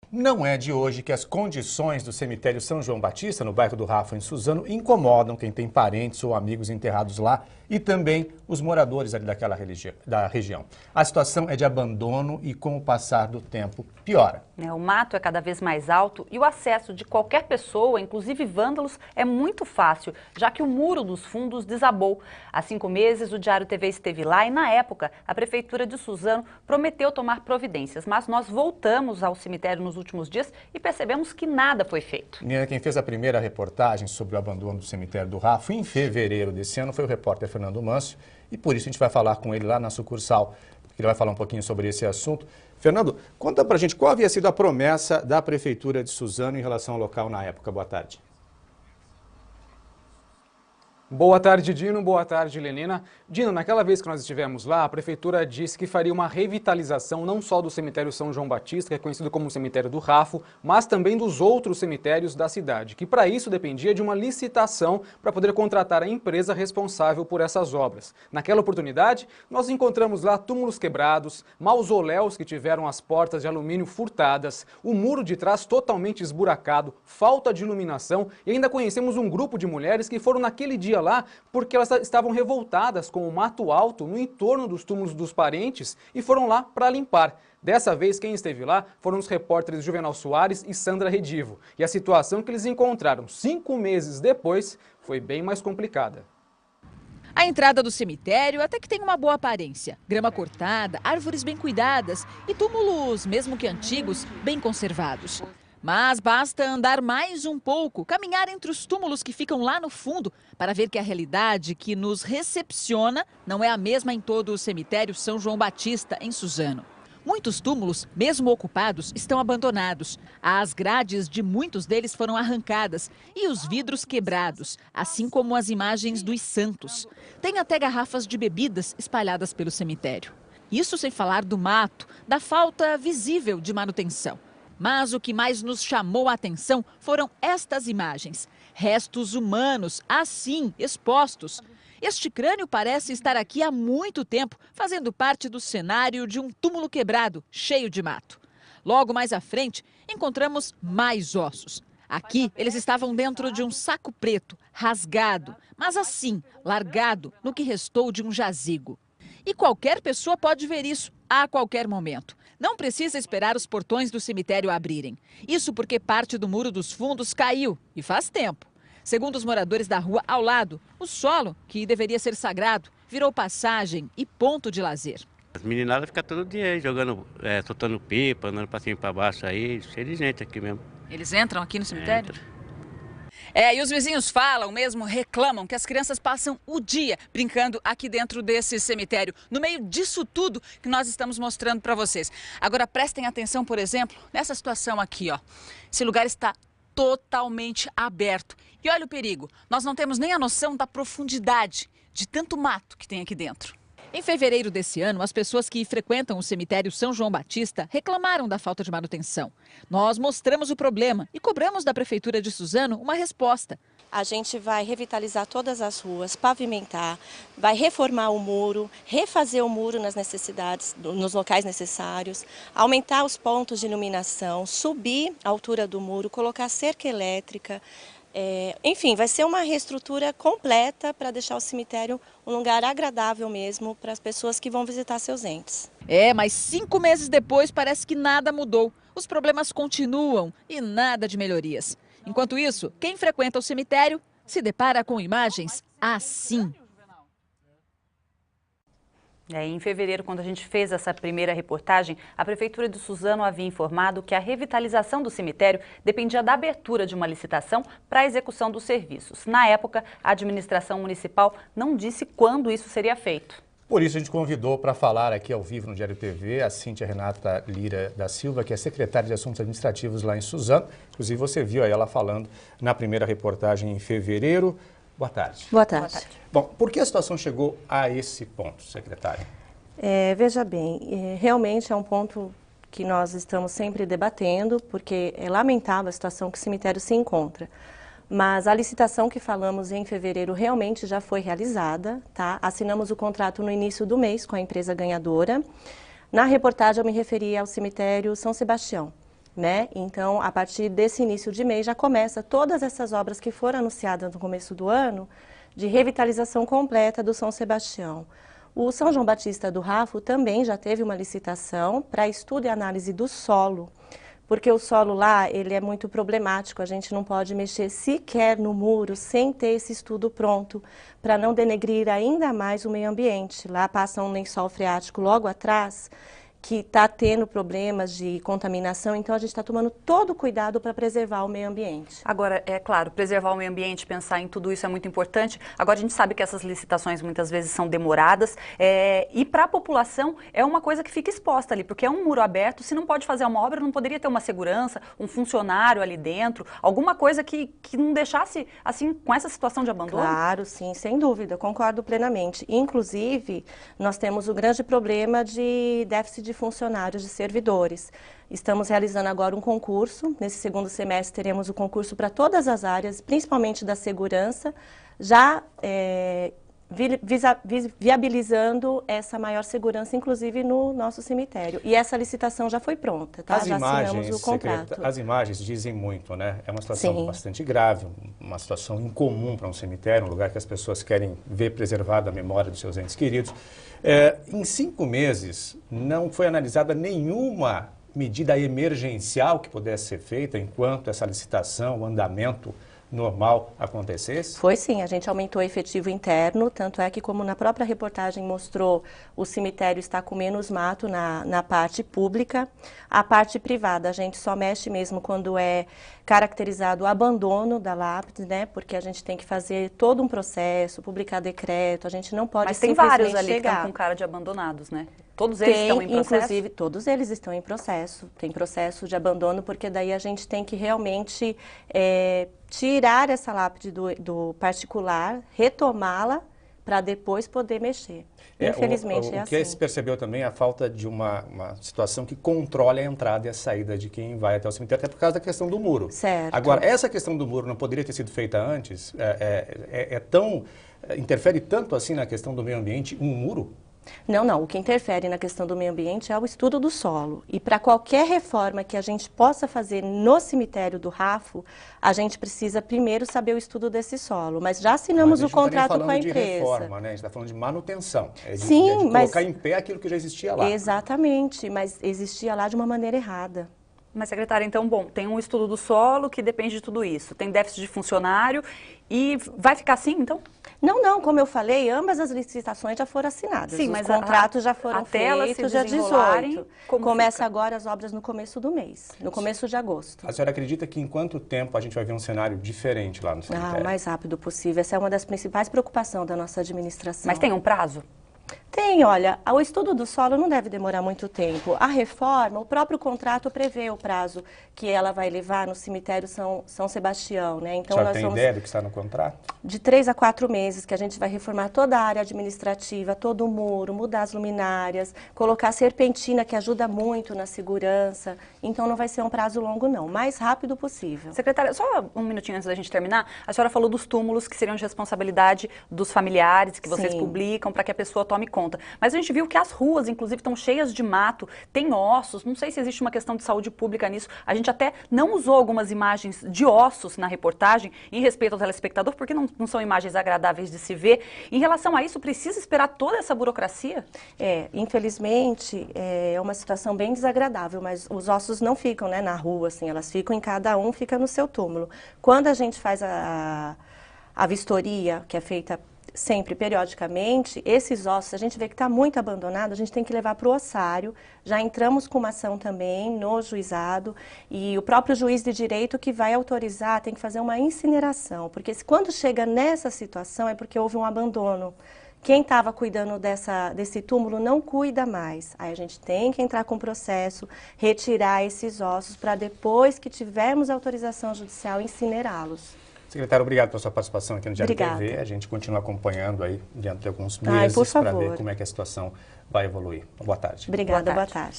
Não é de hoje que as condições do cemitério São João Batista, no bairro do Rafa, em Suzano, incomodam quem tem parentes ou amigos enterrados lá e também os moradores ali da região. A situação é de abandono e, com o passar do tempo, piora. O mato é cada vez mais alto e o acesso de qualquer pessoa, inclusive vândalos, é muito fácil, já que o muro dos fundos desabou. Há 5 meses, o Diário TV esteve lá e, na época, a Prefeitura de Suzano prometeu tomar providências. Mas nós voltamos ao cemitério nos últimos dias e percebemos que nada foi feito. Quem fez a primeira reportagem sobre o abandono do cemitério do Rafa em fevereiro desse ano foi o repórter Fernando Mâncio, e por isso a gente vai falar com ele lá na sucursal, porque ele vai falar um pouquinho sobre esse assunto. Fernando, conta pra gente qual havia sido a promessa da Prefeitura de Suzano em relação ao local na época. Boa tarde. Boa tarde, Dino. Boa tarde, Lenina. Dino, naquela vez que nós estivemos lá, a Prefeitura disse que faria uma revitalização não só do cemitério São João Batista, que é conhecido como cemitério do Rafo, mas também dos outros cemitérios da cidade, que para isso dependia de uma licitação para poder contratar a empresa responsável por essas obras. Naquela oportunidade, nós encontramos lá túmulos quebrados, mausoléus que tiveram as portas de alumínio furtadas, o muro de trás totalmente esburacado, falta de iluminação e ainda conhecemos um grupo de mulheres que foram naquele dia lá porque elas estavam revoltadas com o mato alto no entorno dos túmulos dos parentes e foram lá para limpar. Dessa vez, quem esteve lá foram os repórteres Juvenal Soares e Sandra Redivo. E a situação que eles encontraram 5 meses depois foi bem mais complicada. A entrada do cemitério até que tem uma boa aparência. Grama cortada, árvores bem cuidadas e túmulos, mesmo que antigos, bem conservados. Mas basta andar mais um pouco, caminhar entre os túmulos que ficam lá no fundo, para ver que a realidade que nos recepciona não é a mesma em todo o cemitério São João Batista, em Suzano. Muitos túmulos, mesmo ocupados, estão abandonados. As grades de muitos deles foram arrancadas e os vidros quebrados, assim como as imagens dos santos. Tem até garrafas de bebidas espalhadas pelo cemitério. Isso sem falar do mato, da falta visível de manutenção. Mas o que mais nos chamou a atenção foram estas imagens. Restos humanos, assim, expostos. Este crânio parece estar aqui há muito tempo, fazendo parte do cenário de um túmulo quebrado, cheio de mato. Logo mais à frente, encontramos mais ossos. Aqui, eles estavam dentro de um saco preto, rasgado, mas assim, largado no que restou de um jazigo. E qualquer pessoa pode ver isso a qualquer momento. Não precisa esperar os portões do cemitério abrirem. Isso porque parte do muro dos fundos caiu e faz tempo. Segundo os moradores da rua ao lado, o solo, que deveria ser sagrado, virou passagem e ponto de lazer. As meninadas ficam todo dia aí jogando, soltando pipa, andando para cima e para baixo aí, cheio de gente aqui mesmo. Eles entram aqui no cemitério? Entra. E os vizinhos falam, mesmo reclamam, que as crianças passam o dia brincando aqui dentro desse cemitério, no meio disso tudo que nós estamos mostrando para vocês. Agora prestem atenção, por exemplo, nessa situação aqui, ó. Esse lugar está totalmente aberto. E olha o perigo, nós não temos nem a noção da profundidade de tanto mato que tem aqui dentro. Em fevereiro desse ano, as pessoas que frequentam o cemitério São João Batista reclamaram da falta de manutenção. Nós mostramos o problema e cobramos da Prefeitura de Suzano uma resposta. A gente vai revitalizar todas as ruas, pavimentar, vai reformar o muro, refazer o muro nas necessidades, nos locais necessários, aumentar os pontos de iluminação, subir a altura do muro, colocar cerca elétrica. Enfim, vai ser uma reestrutura completa para deixar o cemitério um lugar agradável mesmo para as pessoas que vão visitar seus entes. Mas 5 meses depois parece que nada mudou. Os problemas continuam e nada de melhorias. Enquanto isso, quem frequenta o cemitério se depara com imagens assim. Em fevereiro, quando a gente fez essa primeira reportagem, a Prefeitura de Suzano havia informado que a revitalização do cemitério dependia da abertura de uma licitação para a execução dos serviços. Na época, a administração municipal não disse quando isso seria feito. Por isso, a gente convidou para falar aqui ao vivo no Diário TV a Cíntia Renata Lira da Silva, que é secretária de Assuntos Administrativos lá em Suzano. Inclusive, você viu ela falando na primeira reportagem em fevereiro. Boa tarde. Boa tarde. Boa tarde. Bom, por que a situação chegou a esse ponto, secretária? Veja bem, realmente é um ponto que nós estamos sempre debatendo, porque é lamentável a situação que o cemitério se encontra. Mas a licitação que falamos em fevereiro realmente já foi realizada, tá? Assinamos o contrato no início do mês com a empresa ganhadora. Na reportagem eu me referi ao cemitério São Sebastião. né? Então, a partir desse início de mês já começa todas essas obras que foram anunciadas no começo do ano de revitalização completa do São Sebastião. O São João Batista do Rafo também já teve uma licitação para estudo e análise do solo, porque o solo lá ele é muito problemático, a gente não pode mexer sequer no muro sem ter esse estudo pronto, para não denegrir ainda mais o meio ambiente. Lá passa um lençol freático logo atrás, que está tendo problemas de contaminação, então a gente está tomando todo o cuidado para preservar o meio ambiente. Agora, é claro, preservar o meio ambiente, pensar em tudo isso é muito importante. Agora, a gente sabe que essas licitações muitas vezes são demoradas e para a população é uma coisa que fica exposta ali, porque é um muro aberto, se não pode fazer uma obra, não poderia ter uma segurança, um funcionário ali dentro, alguma coisa que não deixasse, assim, com essa situação de abandono? Claro, sim, sem dúvida, concordo plenamente. Inclusive, nós temos o grande problema de déficit de funcionários, de servidores. Estamos realizando agora um concurso. Nesse segundo semestre teremos o concurso para todas as áreas, principalmente da segurança, já viabilizando essa maior segurança, inclusive no nosso cemitério. E essa licitação já foi pronta, tá? Já assinamos o contrato. As imagens dizem muito, né? É uma situação Sim. bastante grave, uma situação incomum para um cemitério, um lugar que as pessoas querem ver preservada a memória dos seus entes queridos. Em 5 meses, não foi analisada nenhuma medida emergencial que pudesse ser feita enquanto essa licitação, o andamento normal acontecesse? Foi sim, a gente aumentou o efetivo interno, tanto é que, como na própria reportagem mostrou, o cemitério está com menos mato na parte pública. A parte privada, a gente só mexe mesmo quando é caracterizado o abandono da lápide, né? Porque a gente tem que fazer todo um processo, publicar decreto, a gente não pode simplesmente chegar. Mas tem vários ali que estão com cara de abandonados, né? Todos eles estão em processo? Inclusive, todos eles estão em processo. Tem processo de abandono, porque daí a gente tem que realmente tirar essa lápide do particular, retomá-la, para depois poder mexer. Infelizmente é assim. O que se percebeu também é a falta de uma situação que controle a entrada e a saída de quem vai até o cemitério, até por causa da questão do muro. Certo. Agora, essa questão do muro não poderia ter sido feita antes? Interfere tanto assim na questão do meio ambiente um muro? Não. O que interfere na questão do meio ambiente é o estudo do solo. E para qualquer reforma que a gente possa fazer no cemitério do Rafo, a gente precisa primeiro saber o estudo desse solo. Mas já assinamos o contrato com a empresa. De reforma, né? A gente está falando de manutenção. Sim, mas colocar em pé aquilo que já existia lá. Exatamente, mas existia lá de uma maneira errada. Mas, secretária, então, bom, tem um estudo do solo que depende de tudo isso. Tem déficit de funcionário e vai ficar assim, então? Não, como eu falei, ambas as licitações já foram assinadas. Sim, os contratos já foram feitos dia 18. Começa agora as obras no começo do mês, no começo de agosto. A senhora acredita que em quanto tempo a gente vai ver um cenário diferente lá no cemitério? O mais rápido possível. Essa é uma das principais preocupações da nossa administração. Mas tem um prazo? Tem, olha, o estudo do solo não deve demorar muito tempo. A reforma, o próprio contrato prevê o prazo que ela vai levar no cemitério São Sebastião, né? Então, a senhora tem ideia do que está no contrato? De 3 a 4 meses, que a gente vai reformar toda a área administrativa, todo o muro, mudar as luminárias, colocar serpentina, que ajuda muito na segurança. Então, não vai ser um prazo longo, não. O mais rápido possível. Secretária, só um minutinho antes da gente terminar. A senhora falou dos túmulos que seriam de responsabilidade dos familiares, que vocês publicam, para que a pessoa tome conta. Mas a gente viu que as ruas, inclusive, estão cheias de mato, tem ossos, não sei se existe uma questão de saúde pública nisso. A gente até não usou algumas imagens de ossos na reportagem, em respeito ao telespectador, porque não são imagens agradáveis de se ver. Em relação a isso, precisa esperar toda essa burocracia? Infelizmente, é uma situação bem desagradável, mas os ossos não ficam, né, na rua, assim, elas ficam em cada um, fica no seu túmulo. Quando a gente faz a vistoria, que é feita sempre, periodicamente, esses ossos, a gente vê que está muito abandonado, a gente tem que levar para o ossário. Já entramos com uma ação também no juizado e o próprio juiz de direito que vai autorizar tem que fazer uma incineração, porque quando chega nessa situação é porque houve um abandono. Quem estava cuidando desse túmulo não cuida mais. Aí a gente tem que entrar com o processo, retirar esses ossos para depois que tivermos autorização judicial, incinerá-los. Secretário, obrigado pela sua participação aqui no Diário TV. A gente continua acompanhando aí dentro de alguns meses para ver como é que a situação vai evoluir. Boa tarde. Obrigada, boa tarde.